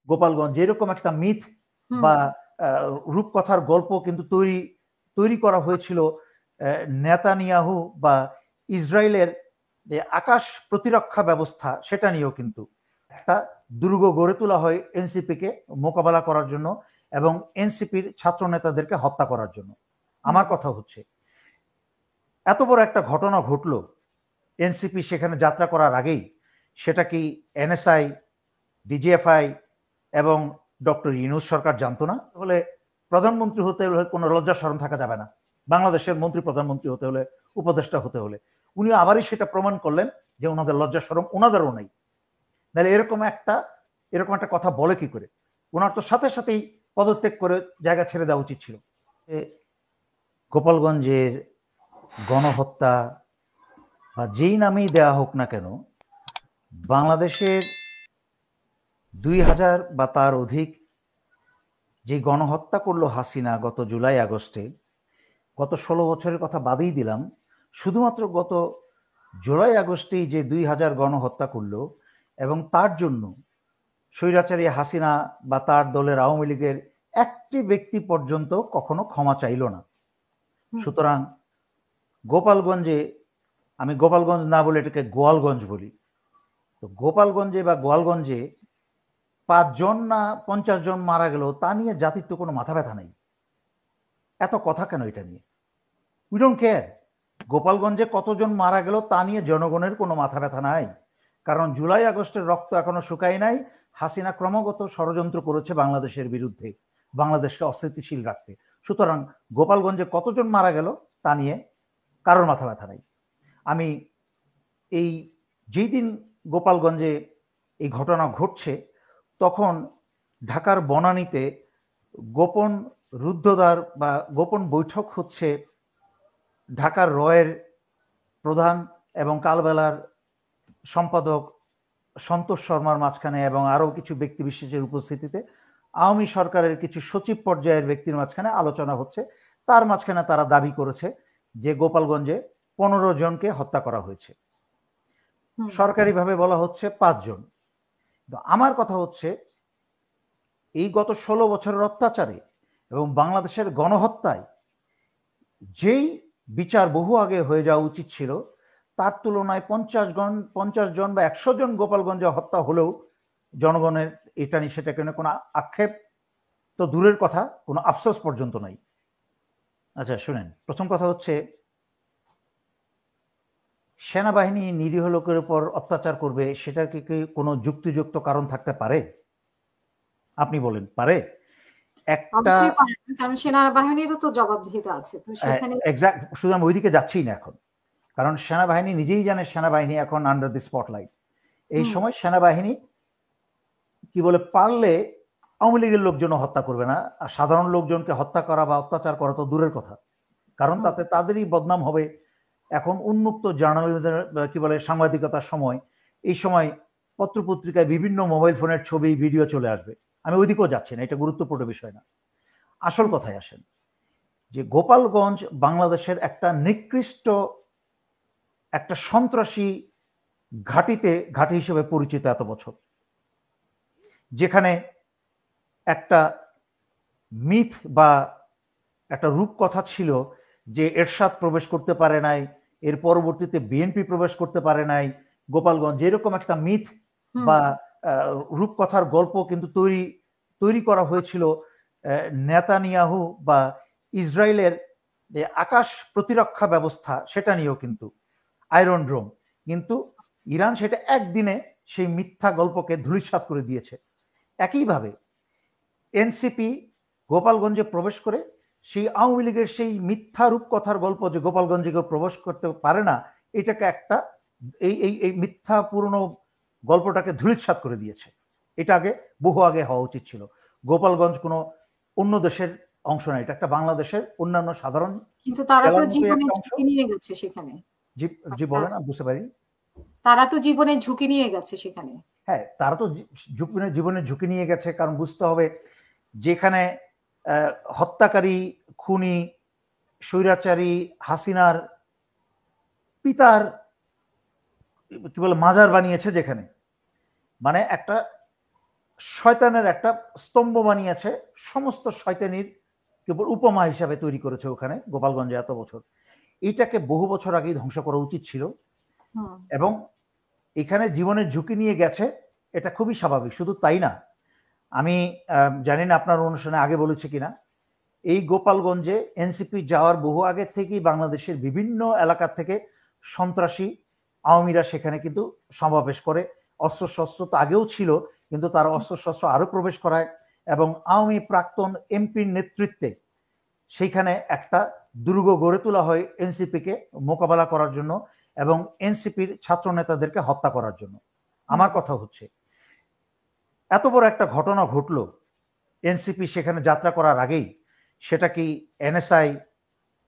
গোপালগঞ্জ এরকম একটা মিথ বা রূপকথার গল্প কিন্তু তৈরি করা হয়েছিল নেতানিয়াহু বা ইসরায়েলের যে আকাশ প্রতিরক্ষা ব্যবস্থা সেটা নিয়েও কিন্তু একটা দুর্গ গড়ে তোলা হয় এনসিপিকে মোকাবেলা করার জন্য এবং এনসিপির ছাত্র নেতাদেরকে হত্যা করার জন্য। আমার কথা হচ্ছে এত বড় একটা ঘটনা ঘটলো এনসিপি সেখানে যাত্রা করার আগেই, সেটা কি এনএসআই, ডিজিএফআই এবং ডক্টর ইউনূস সরকার জানতো না? হলে প্রধানমন্ত্রী হতে হলে কোনো লজ্জা শরম থাকা যাবে না। বাংলাদেশের মন্ত্রী প্রধানমন্ত্রী হতে হলে, উপদেষ্টা হতে হলে উনি আবারই সেটা প্রমাণ করলেন যে ওনাদের লজ্জা শরম ওনাদেরও নেই। তাহলে এরকম একটা কথা বলে কি করে? ওনার তো সাথে সাথেই পদত্যাগ করে জায়গা ছেড়ে দেওয়া উচিত ছিল। গোপালগঞ্জের গণহত্যা বা যেই নামেই দেওয়া হোক না কেন, বাংলাদেশের 2000 বা তার অধিক যে গণহত্যা করলো হাসিনা গত জুলাই আগস্টে, গত 16 বছরের কথা বাদেই দিলাম, শুধুমাত্র গত জুলাই আগস্টেই যে 2000 গণহত্যা করলো এবং তার জন্য স্বৈরাচারী হাসিনা বা তার দলের আওয়ামী লীগের একটি ব্যক্তি পর্যন্ত কখনো ক্ষমা চাইল না। সুতরাং গোপালগঞ্জে, আমি গোপালগঞ্জ না বলে এটাকে গোয়ালগঞ্জ বলি, তো গোপালগঞ্জে বা গোয়ালগঞ্জে 5 জন না 50 জন মারা গেল তা নিয়ে জাতির তো কোনো মাথা ব্যথা নেই। এত কথা কেন এটা নিয়ে? We don't care. গোপালগঞ্জে কতজন মারা গেল তা নিয়ে জনগণের কোনো মাথা ব্যথা নাই, কারণ জুলাই আগস্টের রক্ত এখনো শুকায় নাই। হাসিনা ক্রমাগত ষড়যন্ত্র করেছে বাংলাদেশের বিরুদ্ধে, বাংলাদেশকে অস্থিতিশীল রাখতে। সুতরাং গোপালগঞ্জে কতজন মারা গেল তা নিয়ে কারোর মাথা ব্যথা নাই। আমি এই যেই দিন গোপালগঞ্জে এই ঘটনা ঘটছে তখন ঢাকার বনানীতে গোপন রুদ্ধদ্বার বা গোপন বৈঠক হচ্ছে ঢাকার রয়ের প্রধান এবং কালবেলার সম্পাদক সন্তোষ শর্মার মাঝখানে এবং আরও কিছু ব্যক্তি বিশেষের উপস্থিতিতে আওয়ামী সরকারের কিছু সচিব পর্যায়ের ব্যক্তির মাঝখানে আলোচনা হচ্ছে। তার মাঝখানে তারা দাবি করেছে যে গোপালগঞ্জে 15 জনকে হত্যা করা হয়েছে, সরকারিভাবে বলা হচ্ছে 5 জন। আমার কথা হচ্ছে এই গত 16 বছরের অত্যাচারে এবং বাংলাদেশের গণহত্যায় যেই বিচার বহু আগে হয়ে যাওয়া উচিত ছিল, তার তুলনায় 50 জন বা 100 জন গোপালগঞ্জে হত্যা হলেও জনগণের এটা নিয়ে সেটা কেন কোনো আক্ষেপ তো দূরের কথা, কোনো আফসোস পর্যন্ত নাই। আচ্ছা শুনেন, প্রথম কথা হচ্ছে সেনাবাহিনী নিরীহ লোকের উপর অত্যাচার করবে, সেটার কি কোনো যুক্তিযুক্ত কারণ থাকতে পারে? আপনি বলেন, পারে? একটা কারণ সেনাবাহিনীরও তো জবাবদিহিতা আছে, তো সেখানে এক্সাক্ট, শুধু আমি ওইদিকে যাচ্ছি না এখন, কারণ সেনাবাহিনী নিজেই জানে সেনাবাহিনী এখন আন্ডার দি স্পটলাইট। এই সময় সেনাবাহিনী কি বলে, পারলে আওয়ামী লীগের লোকজন হত্যা করবে না, আর সাধারণ লোকজনকে হত্যা করা বা অত্যাচার করা তো দূরের কথা, কারণ তাতে তাদেরই বদনাম হবে। এখন উন্মুক্ত জার্নালিজমের কি বলে সাংবাদিকতার সময়, এই সময় পত্রপত্রিকায় বিভিন্ন মোবাইল ফোনের ছবি ভিডিও চলে আসবে। আমি ওইদিকেও যাচ্ছি না, এটা গুরুত্বপূর্ণ বিষয় না। আসল কথায় আসেন যে গোপালগঞ্জ বাংলাদেশের একটা নিকৃষ্ট, একটা সন্ত্রাসী ঘাঁটি হিসেবে পরিচিত এত বছর, যেখানে একটা মিথ বা একটা রূপকথা ছিল যে এরশাদ প্রবেশ করতে পারে নাই, এর পরবর্তীতে বিএনপি প্রবেশ করতে পারে নাই। গোপালগঞ্জ এরকম একটা মিথ বা রূপকথার গল্প কিন্তু তৈরি করা হয়েছিল নেতানিয়াহু বা ইসরায়েলের যে আকাশ প্রতিরক্ষা ব্যবস্থা সেটা নিয়েও কিন্তু, আয়রন ড্রোম। কিন্তু ইরান সেটা একদিনে সেই মিথ্যা গল্পকে ধূলিসাৎ করে দিয়েছে। একইভাবে এনসিপি গোপালগঞ্জে প্রবেশ করে সেই আওয়ামী লীগের সেই মিথ্যা রূপকথার গল্প যে গোপালগঞ্জে কেউ প্রবেশ করতে পারে না, এটাকে একটা এই মিথ্যা পুরনো গল্পটাকে ধূলিসাৎ করে দিয়েছে। এটা বহু আগে হওয়া উচিত ছিল। গোপালগঞ্জ কোনো অন্য দেশের অংশ না, এটা একটা বাংলাদেশের অন্যান্য সাধারণ, কিন্তু তারা তো জীবনের ঝুঁকি নিয়ে গেছে সেখানে। জি বলেন, বুঝতে পারি। তারা তো জীবনের ঝুঁকি নিয়ে গেছে সেখানে। হ্যাঁ, তারা তো জীবনের ঝুঁকি নিয়ে গেছে, কারণ বুঝতে হবে যেখানে হত্যাকারী, খুনি, স্বৈরাচারী হাসিনার পিতার কি বলে মাজার বানিয়েছে, যেখানে মানে একটা শয়তানের একটা স্তম্ভ বানিয়েছে, সমস্ত শয়তানির কেবল উপমা হিসাবে তৈরি করেছে ওখানে গোপালগঞ্জে এত বছর। এটাকে বহু বছর আগেই ধ্বংস করা উচিত ছিল, এবং এখানে জীবনের ঝুঁকি নিয়ে গেছে, এটা খুবই স্বাভাবিক। শুধু তাই না, আমি জানি না আপনার অনুষ্ঠানে আগে বলেছি কিনা, এই গোপালগঞ্জে এনসিপি যাওয়ার বহু আগের থেকেই বাংলাদেশের বিভিন্ন এলাকা থেকে সন্ত্রাসী আওয়ামীরা সেখানে কিন্তু সমাবেশ করে। অস্ত্রশস্ত্র তো আগেও ছিল, কিন্তু তারা অস্ত্রশস্ত্র আরো প্রবেশ করায়, এবং আওয়ামী প্রাক্তন এমপির নেতৃত্বে সেইখানে একটা দুর্গ গড়ে তোলা হয় এনসিপিকে মোকাবেলা করার জন্য এবং এনসিপির ছাত্র নেতাদেরকে হত্যা করার জন্য। আমার কথা হচ্ছে, এত বড় একটা ঘটনা ঘটলো এনসিপি সেখানে যাত্রা করার আগেই, সেটা কি এনএসআই,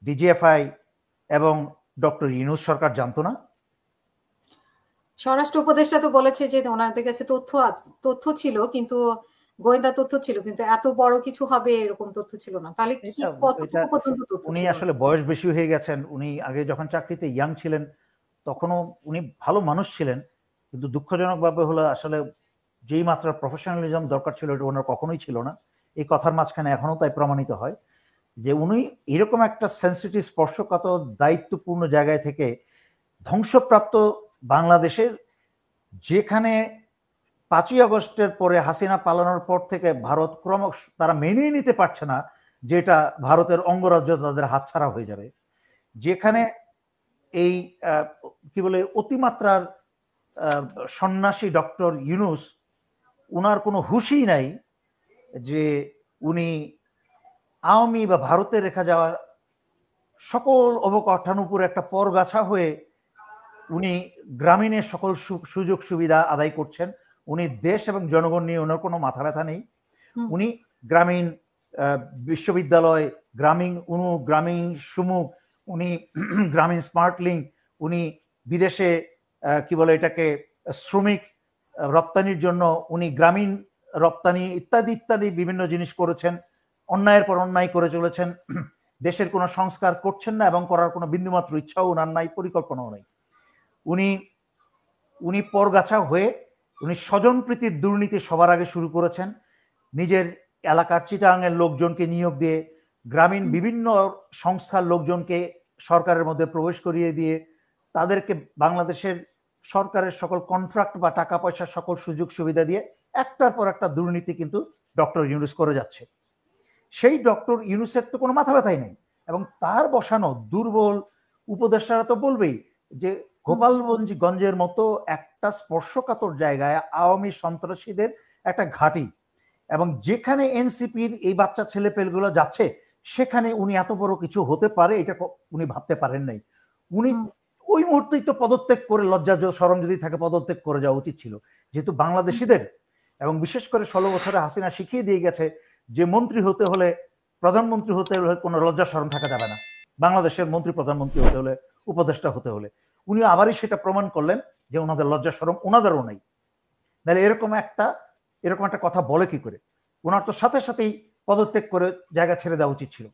ডিজিএফআই এবং ডক্টর ইউনূস সরকার জানতো না? স্বরাষ্ট্র উপদেষ্টা তো বলেছে যে ওনাদের কাছে তথ্য ছিল, কিন্তু গোয়েন্দা তথ্য ছিল, কিন্তু এত বড় কিছু হবে এরকম তথ্য ছিল না। তাহলে কি কতটুকু পর্যন্ত তথ্য উনি ছিল? আসলে বয়স বেশি হয়ে গেছেন। উনি আগে যখন চাকরিতে ইয়াং ছিলেন তখনও উনি ভালো মানুষ ছিলেন, কিন্তু দুঃখজনকভাবে হলো আসলে যেই মাত্রার প্রফেশনালিজম দরকার ছিল এটা ওনার কখনোই ছিল না। এই কথার মাঝখানে এখনো তাই প্রমাণিত হয় যে উনি এরকম একটা সেন্সিটিভ স্পর্শকাতর দায়িত্বপূর্ণ জায়গায় থেকে ধ্বংসপ্রাপ্ত বাংলাদেশের, যেখানে 5ই আগস্টের পরে হাসিনা পালানোর পর থেকে ভারত ক্রমশ তারা মেনেই নিতে পারছে না যে এটা ভারতের অঙ্গরাজ্য তাদের হাতছাড়া হয়ে যাবে, যেখানে এই কি বলে অতিমাত্রার সন্ন্যাসী ডক্টর ইউনূস, উনার কোনো হুঁশই নাই যে উনি আওয়ামী বা ভারতে রেখা যাওয়া সকল অবকাঠামোর উপর একটা পরগাছা হয়ে উনি গ্রামীণের সকল সুযোগ সুবিধা আদায় করছেন। উনি দেশ এবং জনগণ নিয়ে ওনার কোনো মাথা ব্যথা নেই। উনি গ্রামীণ বিশ্ববিদ্যালয়, গ্রামীণ সুমুখ, উনি গ্রামীণ স্মার্ট লিঙ্ক, উনি বিদেশে কি বলে এটাকে শ্রমিক রপ্তানির জন্য উনি গ্রামীণ রপ্তানি ইত্যাদি ইত্যাদি বিভিন্ন জিনিস করেছেন। অন্যায়ের পর অন্যায় করে চলেছেন, দেশের কোনো সংস্কার করছেন না এবং করার কোনো বিন্দুমাত্র ইচ্ছাও ওনার নাই, পরিকল্পনাও নেই। উনি পরগাছা হয়ে উনি স্বজনপ্রীতির দুর্নীতি সবার আগে শুরু করেছেন। নিজের এলাকার চিটাগাংয়ের লোকজনকে নিয়োগ দিয়ে, গ্রামীণ বিভিন্ন সংস্থার লোকজনকে সরকারের মধ্যে প্রবেশ করিয়ে দিয়ে, তাদেরকে বাংলাদেশের সরকারের সকল কন্ট্রাক্ট বা টাকা পয়সার সকল সুযোগ সুবিধা দিয়ে একটার পর একটা দুর্নীতি কিন্তু ডক্টর ইউনূস করে যাচ্ছে। সেই ডক্টর ইউনূসের তো কোনো মাথা ব্যথাই নেই, এবং তার বসানো দুর্বল উপদেষ্টারা তো বলবেই যে গোপালগঞ্জের মতো একটা স্পর্শকাতর জায়গায় আওয়ামী সন্ত্রাসীদের একটা ঘাঁটি, এবং যেখানে এনসিপির এই বাচ্চা ছেলে পেলগুলো যাচ্ছে সেখানে উনি এত বড় কিছু হতে পারে এটা উনি ভাবতে পারেন নাই। উনি ওই মুহূর্তেই তো পদত্যাগ করে, লজ্জা শরম যদি থাকে পদত্যাগ করে যাওয়া উচিত ছিল, যেহেতু বাংলাদেশিদের এবং বিশেষ করে 16 বছরে হাসিনা শিখিয়ে দিয়ে গেছে যে মন্ত্রী হতে হলে, প্রধানমন্ত্রী হতে হলে কোনো লজ্জা শরম থাকা যাবে না, বাংলাদেশের মন্ত্রী প্রধানমন্ত্রী হতে হলে, উপদেষ্টা হতে হলে। উনি আবারই সেটা প্রমাণ করলেন যে ওনাদের লজ্জা শরম ওনাদেরও নেই। তাহলে এরকম একটা কথা বলে কি করে? ওনার তো সাথে সাথেই পদত্যাগ করে জায়গা ছেড়ে দেওয়া উচিত ছিল।